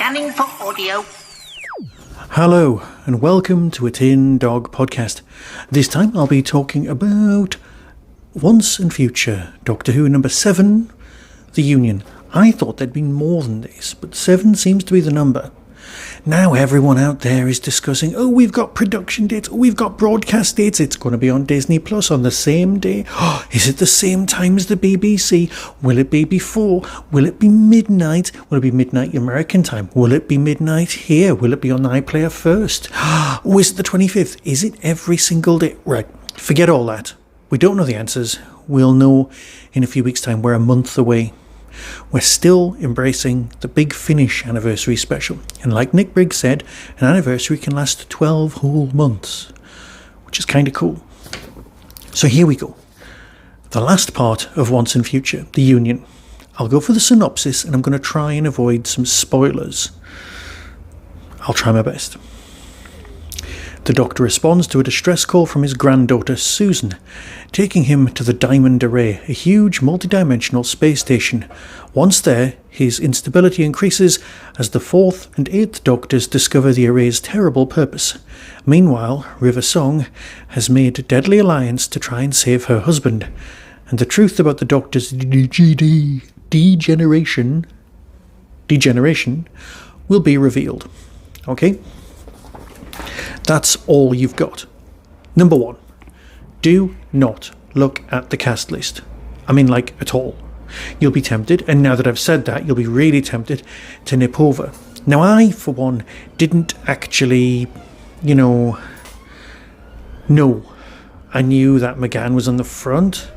Scanning for audio. Hello, and welcome to a Tin Dog podcast. This time I'll be talking about Once and Future, Doctor Who number 7, The Union. I thought there'd been more than this, but 7 seems to be the number. Now everyone out there is discussing, oh, we've got production dates, oh, we've got broadcast dates, it's going to be on Disney Plus on the same day. Oh, is it the same time as the BBC? Will it be before? Will it be midnight? Will it be midnight American time? Will it be midnight here? Will it be on iPlayer first? Oh, is it the 25th? Is it every single day? Right, forget all that. We don't know the answers. We'll know in a few weeks' time. We're a month away. We're still embracing the Big Finish anniversary special, and like Nick Briggs said, an anniversary can last 12 whole months, which is kind of cool. So here we go. The last part of Once and Future, The Union. I'll go for the synopsis, and I'm going to try and avoid some spoilers. I'll try my best. The Doctor responds to a distress call from his granddaughter Susan, taking him to the Diamond Array, a huge multidimensional space station. Once there, his instability increases as the 4th and 8th Doctors discover the Array's terrible purpose. Meanwhile, River Song has made a deadly alliance to try and save her husband, and the truth about the Doctor's degeneration will be revealed. Okay? That's all you've got. Number 1. Do not look at the cast list. I mean, like, at all. You'll be tempted, and now that I've said that, you'll be really tempted to nip over. Now, I, for one, didn't actually, know. I knew that McGann was on the front.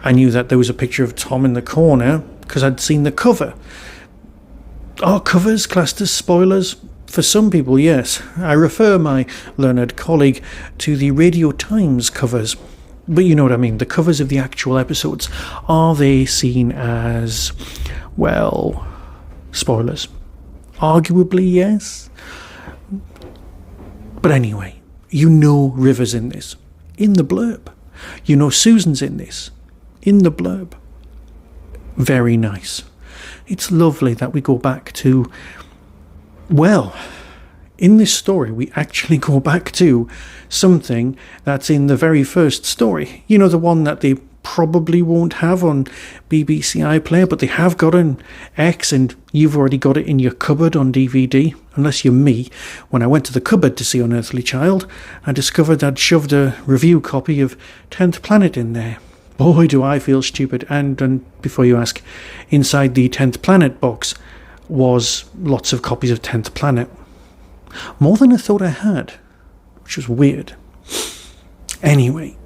I knew that there was a picture of Tom in the corner, because I'd seen the cover. Are covers classed as spoilers? For some people, yes. I refer my learned colleague to the Radio Times covers. But you know what I mean, the covers of the actual episodes. Are they seen as, well, spoilers? Arguably, yes. But anyway, you know River's in this. In the blurb. You know Susan's in this. In the blurb. Very nice. It's lovely that we go back to... Well, in this story, we actually go back to something that's in the very first story. You know, the one that they probably won't have on BBC iPlayer, but they have got on X, and you've already got it in your cupboard on DVD. Unless you're me. When I went to the cupboard to see Unearthly Child, I discovered I'd shoved a review copy of 10th Planet in there. Boy, do I feel stupid. And before you ask, inside the 10th Planet box was lots of copies of 10th Planet. More than I thought I had, which was weird. Anyway,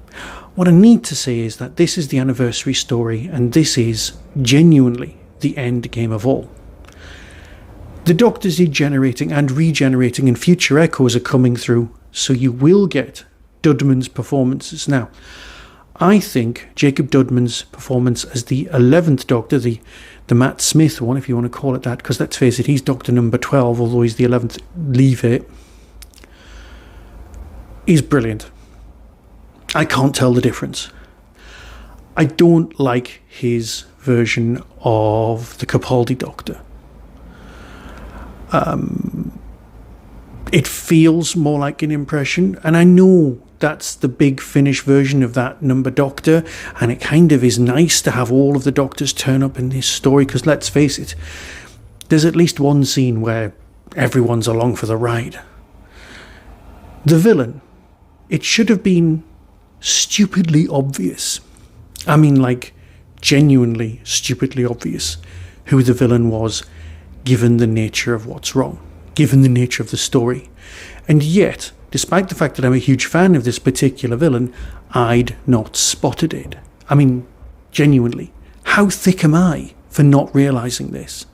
what I need to say is that this is the anniversary story, and this is genuinely the end game of all. The Doctor's degenerating and regenerating, and future echoes are coming through, so you will get Dudman's performances. Now, I think Jacob Dudman's performance as the 11th Doctor, the Matt Smith one, if you want to call it that, because let's face it, he's Doctor number 12, although he's the 11th, leave it. He's brilliant. I can't tell the difference. I don't like his version of the Capaldi Doctor. It feels more like an impression, and I know that's the Big Finish version of that number Doctor, and it kind of is nice to have all of the Doctors turn up in this story, because let's face it, there's at least one scene where everyone's along for the ride. The villain, it should have been stupidly obvious. I mean, like, genuinely stupidly obvious who the villain was, given the nature of what's wrong, given the nature of the story. And yet, despite the fact that I'm a huge fan of this particular villain, I'd not spotted it. I mean, genuinely, how thick am I for not realising this?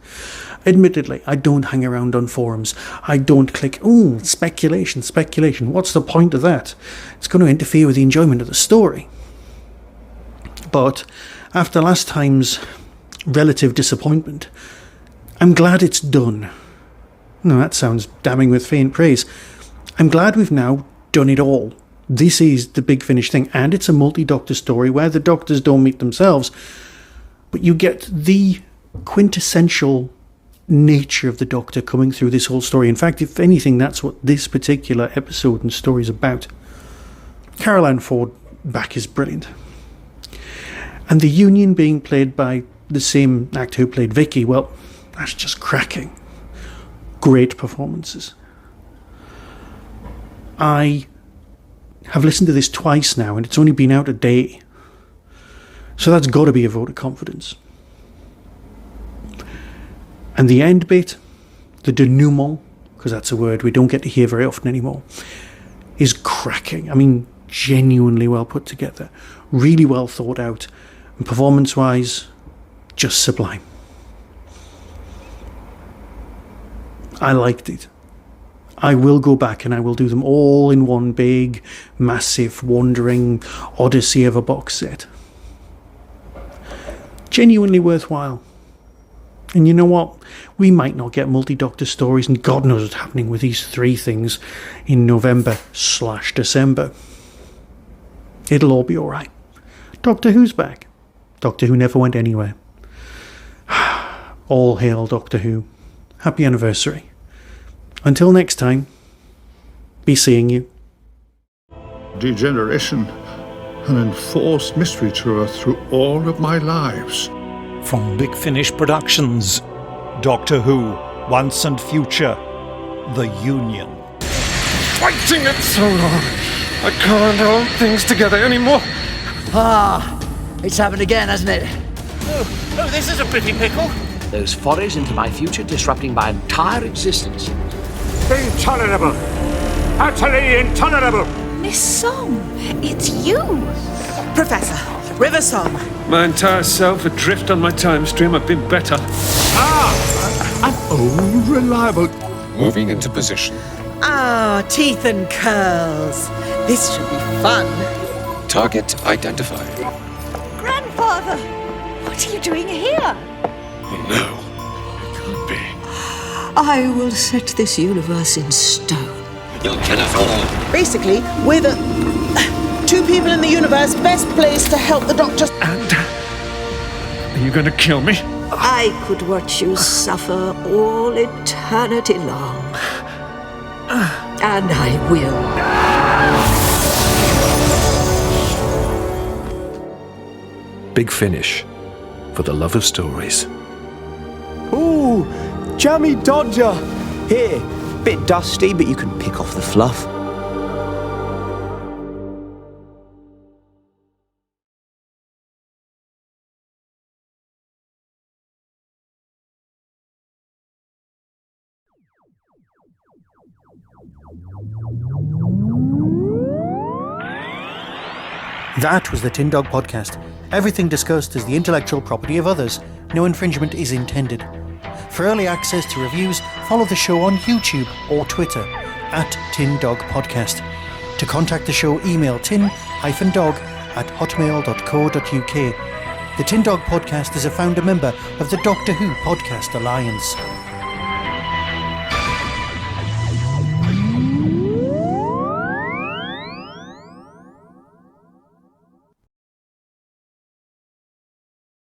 Admittedly, I don't hang around on forums. I don't click, speculation. What's the point of that? It's going to interfere with the enjoyment of the story. But after last time's relative disappointment, I'm glad it's done. No, that sounds damning with faint praise. I'm glad we've now done it all. This is the Big Finish thing, and it's a multi-Doctor story where the Doctors don't meet themselves, but you get the quintessential nature of the Doctor coming through this whole story. In fact, if anything, that's what this particular episode and story is about. Caroline Ford back is brilliant. And the Union being played by the same actor who played Vicky, well, that's just cracking. Great performances. I have listened to this twice now, and it's only been out a day. So that's got to be a vote of confidence. And the end bit, the denouement, because that's a word we don't get to hear very often anymore, is cracking. I mean, genuinely well put together. Really well thought out. And performance-wise, just sublime. I liked it. I will go back and I will do them all in one big, massive, wandering odyssey of a box set. Genuinely worthwhile. And you know what? We might not get multi-Doctor stories, and God knows what's happening with these 3 things in November/December. It'll all be alright. Doctor Who's back. Doctor Who never went anywhere. All hail Doctor Who. Happy anniversary. Until next time, be seeing you. Degeneration, an enforced mystery tour through all of my lives. From Big Finish Productions, Doctor Who, Once and Future, The Union. Fighting it so long, I can't hold things together anymore. It's happened again, hasn't it? Oh, this is a pretty pickle. Those forays into my future disrupting my entire existence. Intolerable! Utterly intolerable! Miss Song, it's you! Professor, River Song. My entire self adrift on my time stream. I've been better. I'm unreliable. Moving into position. Teeth and curls. This should be fun. Target identified. Grandfather, what are you doing here? Oh no, it can't be. I will set this universe in stone. You'll kill us all. Basically, we're the 2 people in the universe best placed to help the Doctor. And are you going to kill me? I could watch you suffer all eternity long. And I will. Big Finish, for the love of stories. Ooh, jammy dodger. Here, bit dusty, but you can pick off the fluff. That was the Tin Dog Podcast. Everything discussed is the intellectual property of others. No infringement is intended. For early access to reviews, follow the show on YouTube or Twitter @TinDogPodcast. To contact the show, email tin-dog@hotmail.co.uk. The Tin Dog Podcast is a founder member of the Doctor Who Podcast Alliance.